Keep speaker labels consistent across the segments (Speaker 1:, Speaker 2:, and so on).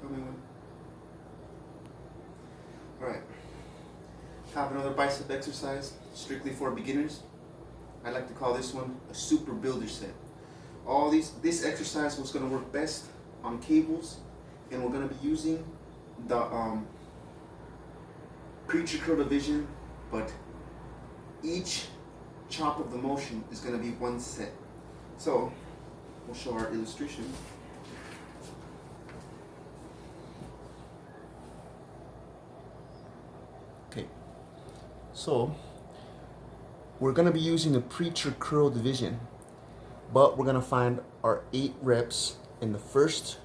Speaker 1: coming one. Alright. Have another bicep exercise, strictly for beginners. I like to call this one a super builder set. This exercise was going to work best on cables, and we're going to be using the preacher curl division, but each chop of the motion is going to be one set. So we'll show our illustration. Okay, so we're going to be using the preacher curl division, but we're going to find our 8 reps in the first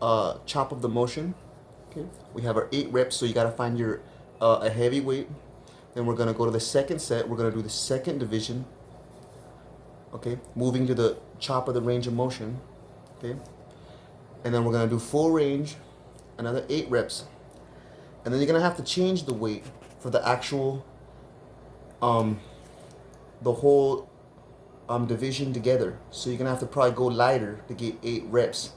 Speaker 1: chop of the motion. Okay, we have our 8 reps, so you got to find your a heavy weight. Then we're going to go to the second set. We're going to do the second division. Okay, moving to the chop of the range of motion. Okay, and then we're going to do full range, another 8 reps. And then you're going to have to change the weight for the actual the whole division together. So you're going to have to probably go lighter to get 8 reps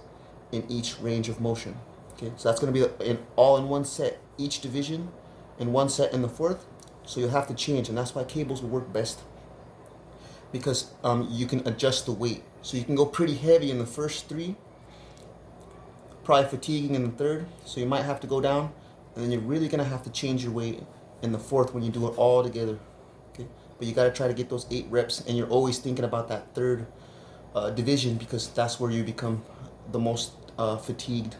Speaker 1: in each range of motion. Okay, so that's going to be all in one set, each division in one set in the fourth. So you'll have to change, and that's why cables will work best, because you can adjust the weight. So you can go pretty heavy in the first 3, probably fatiguing in the third, so you might have to go down, and then you're really going to have to change your weight in the fourth when you do it all together. Okay, but you got to try to get those 8 reps, and you're always thinking about that third division, because that's where you become the most fatigued.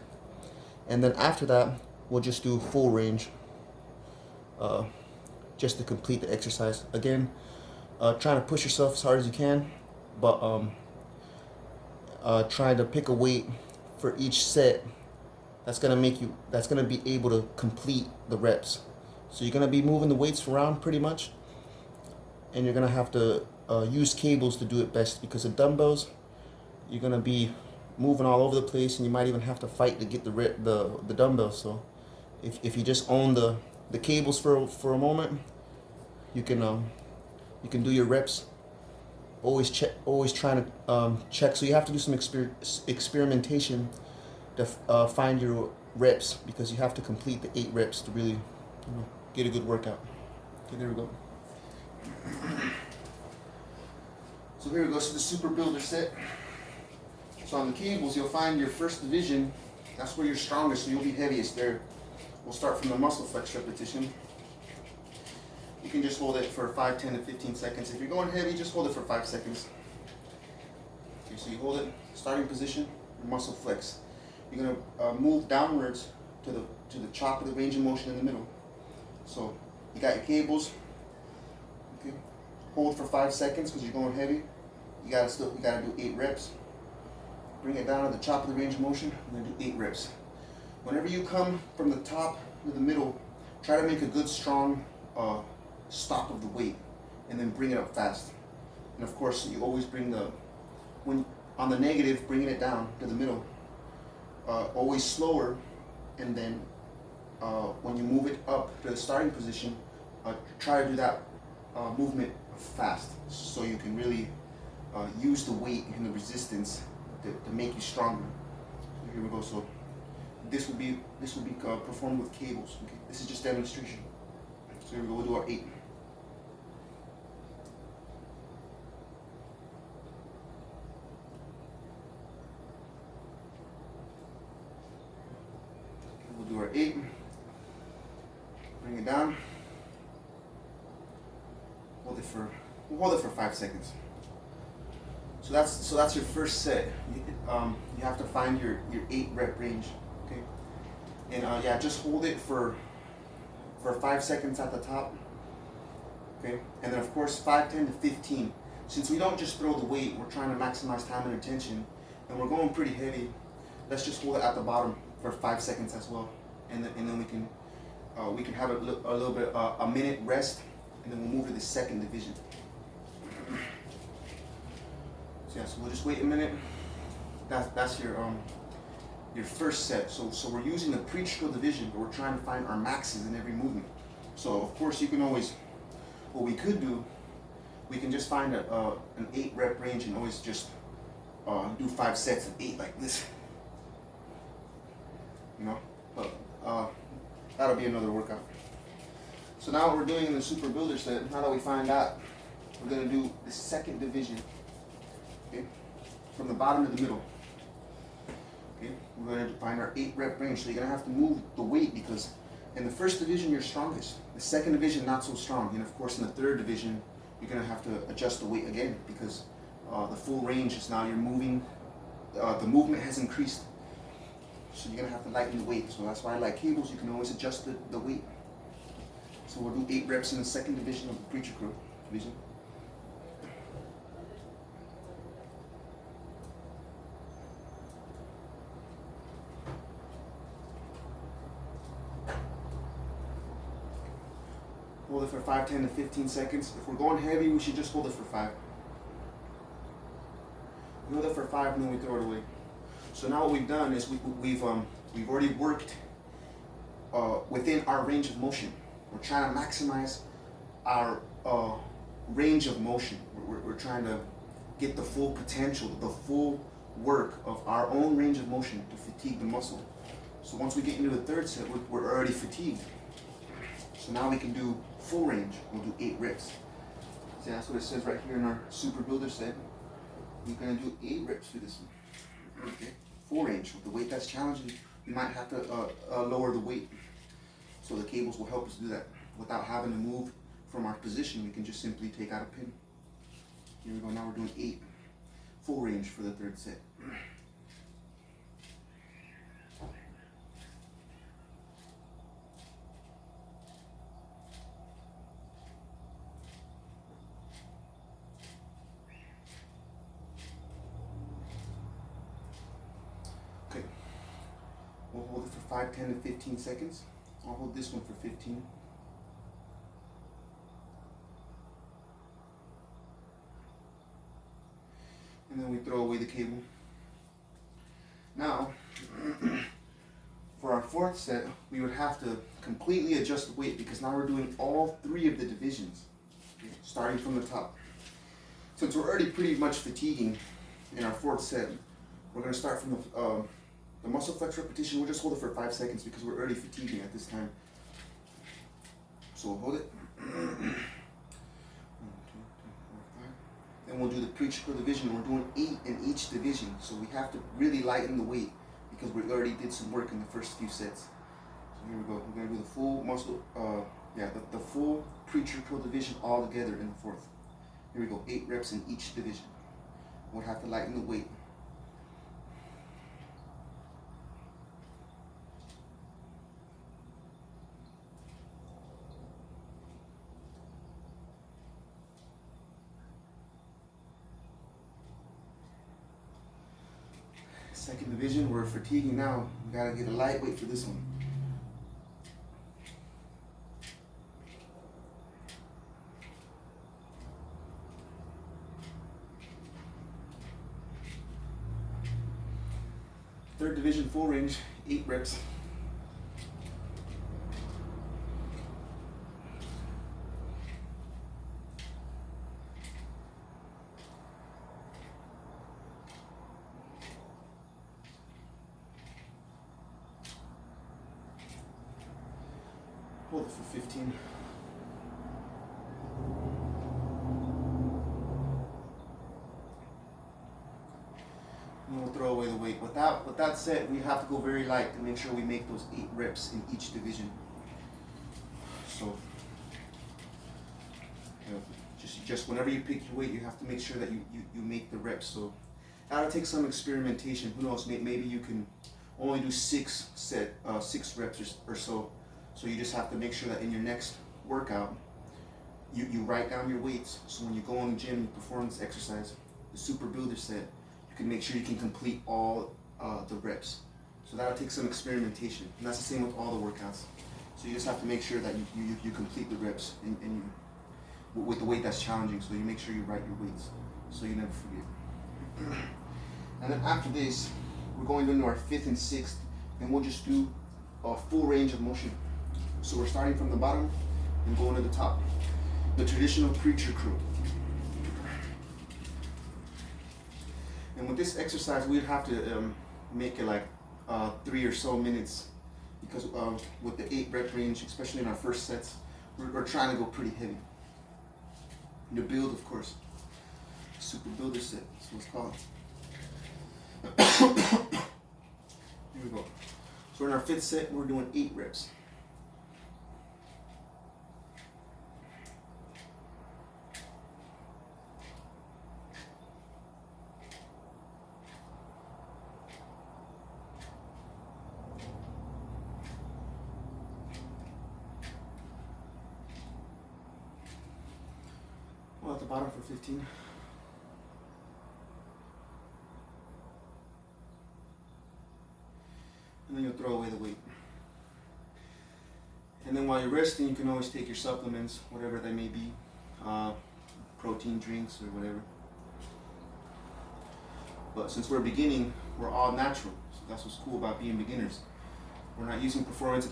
Speaker 1: And then after that, we'll just do full range, just to complete the exercise. Again, trying to push yourself as hard as you can, but trying to pick a weight for each set that's gonna be able to complete the reps. So you're gonna be moving the weights around pretty much, and you're gonna have to use cables to do it best, because the dumbbells, you're gonna be moving all over the place, and you might even have to fight to get the dumbbells. So if you just own the cables for a moment, you can do your reps. Always trying to check. So you have to do some experimentation to find your reps, because you have to complete the 8 reps to really get a good workout. Okay, there we go. So here we go. So the super builder set. So on the cables, you'll find your first division. That's where you're strongest, so you'll be heaviest there. We'll start from the muscle flex repetition. You can just hold it for 5, 10 to 15 seconds. If you're going heavy, just hold it for 5 seconds. Okay, so you hold it, starting position, muscle flex. You're gonna move downwards to the chop of the range of motion in the middle. So you got your cables. Okay, hold for 5 seconds because you're going heavy. You gotta do 8 reps. Bring it down to the chop of the range of motion, and then do 8 reps. Whenever you come from the top to the middle, try to make a good strong stop of the weight, and then bring it up fast. And of course, you always bring when on the negative, bringing it down to the middle, always slower, and then when you move it up to the starting position, try to do that movement fast, so you can really use the weight and the resistance to make you stronger. So here we go. So this will be performed with cables. Okay, this is just demonstration. So here we go. We'll do our 8. We'll do our 8. Bring it down. We'll hold it for 5 seconds. So that's your first set. You have to find your 8 rep range. Okay, and yeah, just hold it for 5 seconds at the top. Okay, and then of course 5, 10 to 15. Since we don't just throw the weight, we're trying to maximize time and attention, and we're going pretty heavy. Let's just hold it at the bottom for 5 seconds as well, and then we can have a little bit a minute rest, and then we'll move to the second division. So yeah, so we'll just wait a minute. That's your first set. So we're using the preacher curl division, but we're trying to find our maxes in every movement. So of course you can always, what we could do, we can just find an 8 rep range and always just do 5 sets of 8 like this. you know. But that'll be another workout. So now what we're doing in the super builder set, now that we find out, we're gonna do the second division, okay, from the bottom to the middle. Okay, we're gonna find our 8 rep range. So you're gonna have to move the weight because in the first division you're strongest. The second division not so strong, and of course in the third division you're gonna have to adjust the weight again because the full range is now you're moving. The movement has increased, so you're gonna have to lighten the weight. So that's why I like cables. You can always adjust the weight. So we'll do 8 reps in the second division of the preacher crew division. Hold it for 5, 10 to 15 seconds. If we're going heavy, we should just hold it for 5. We hold it for 5 and then we throw it away. So now what we've done is we've already worked within our range of motion. We're trying to maximize our range of motion. We're trying to get the full potential, the full work of our own range of motion to fatigue the muscle. So once we get into the third set, we're already fatigued. So now we can do full range. We'll do 8 reps. See, that's what it says right here in our super builder set. We're gonna do 8 reps for this one. Okay, full range. With the weight that's challenging, we might have to lower the weight. So the cables will help us do that without having to move from our position. We can just simply take out a pin. Here we go. Now we're doing 8 full range for the third set. Okay, we'll hold it for 5, 10 to 15 seconds. I'll hold this one for 15. And then we throw away the cable. Now, for our fourth set, we would have to completely adjust the weight because now we're doing all 3 of the divisions, okay, starting from the top. Since we're already pretty much fatiguing in our fourth set, we're going to start from the muscle flex repetition. We'll just hold it for 5 seconds because we're already fatiguing at this time. So we'll hold it. 1, 2, 3, 4, 5. Then we'll do the preacher crew division. We're doing 8 in each division. So we have to really lighten the weight because we already did some work in the first few sets. So here we go. We're going to do the full muscle, the full preacher crew division all together in the fourth. Here we go. 8 reps in each division. We'll have to lighten the weight. Second division, we're fatiguing now. We gotta get a lightweight for this one. Third division, full range, 8 reps. Hold it for 15. And we'll throw away the weight. With that said, we have to go very light to make sure we make those 8 reps in each division. So, you know, just whenever you pick your weight, you have to make sure that you make the reps. So that'll take some experimentation. Who knows? Maybe you can only do 6 reps or so. So you just have to make sure that in your next workout, you write down your weights. So when you go in the gym and perform this exercise, the super builder set, you can make sure you can complete all the reps. So that'll take some experimentation. And that's the same with all the workouts. So you just have to make sure that you complete the reps and with the weight that's challenging. So you make sure you write your weights so you never forget. And then after this, we're going into our 5th and 6th, and we'll just do a full range of motion. So we're starting from the bottom and going to the top. The traditional preacher crew. And with this exercise, we'd have to make it like 3 or so minutes, because with the 8 rep range, especially in our first sets, we're trying to go pretty heavy. The build, of course, super builder set, that's what it's called. Here we go. So in our 5th set, we're doing 8 reps. Well, at the bottom for 15. And then you'll throw away the weight. And then while you're resting, you can always take your supplements, whatever they may be, protein drinks or whatever. But since we're beginning, we're all natural. So that's what's cool about being beginners. We're not using performance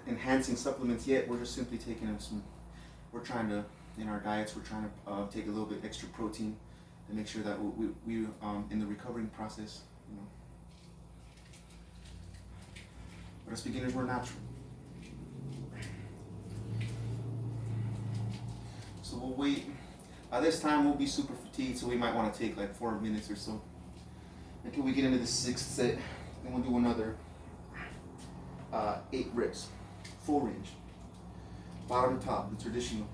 Speaker 1: enhancing supplements yet. We're just simply taking some, we're trying to, in our diets, we're trying to take a little bit extra protein to make sure that we in the recovering process, you know. But as beginners, we're natural. So we'll wait. By this time, we'll be super fatigued, so we might want to take like 4 minutes or so until we get into the 6th set. Then we'll do another 8 reps, full range, bottom to top, the traditional.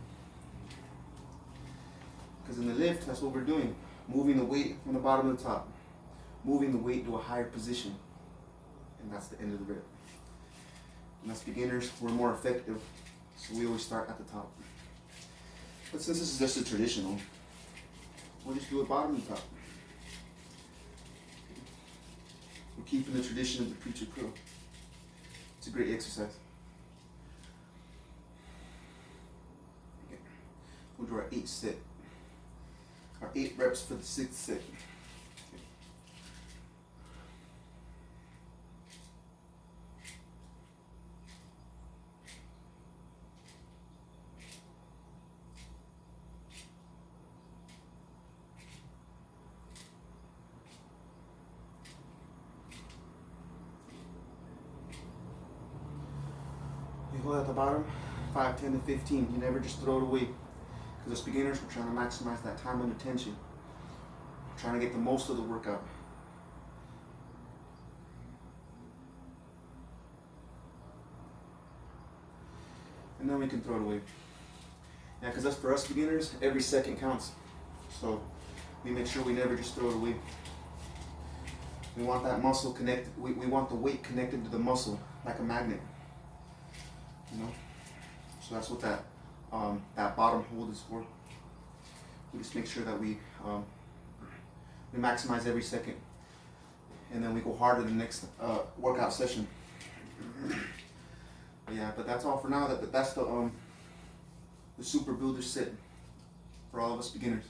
Speaker 1: Because in the lift, that's what we're doing, moving the weight from the bottom to the top, moving the weight to a higher position, and that's the end of the rep. And as beginners, we're more effective, so we always start at the top. But since this is just a traditional, we'll just do it bottom to top. We're keeping the tradition of the preacher curl. It's a great exercise. Okay. We'll do our 8th set. Our 8 reps for the 6th set. You hold at the bottom, 5, 10 to 15. You never just throw it away. Because as beginners, we're trying to maximize that time under tension. We're trying to get the most of the workout. And then we can throw it away. Yeah, because that's for us beginners, every second counts. So we make sure we never just throw it away. We want that muscle connected, we want the weight connected to the muscle like a magnet. You know? So that's what that bottom hold is for. We just make sure that we maximize every second, and then we go harder the next workout session. But that's all for now. That's the super builder set for all of us beginners.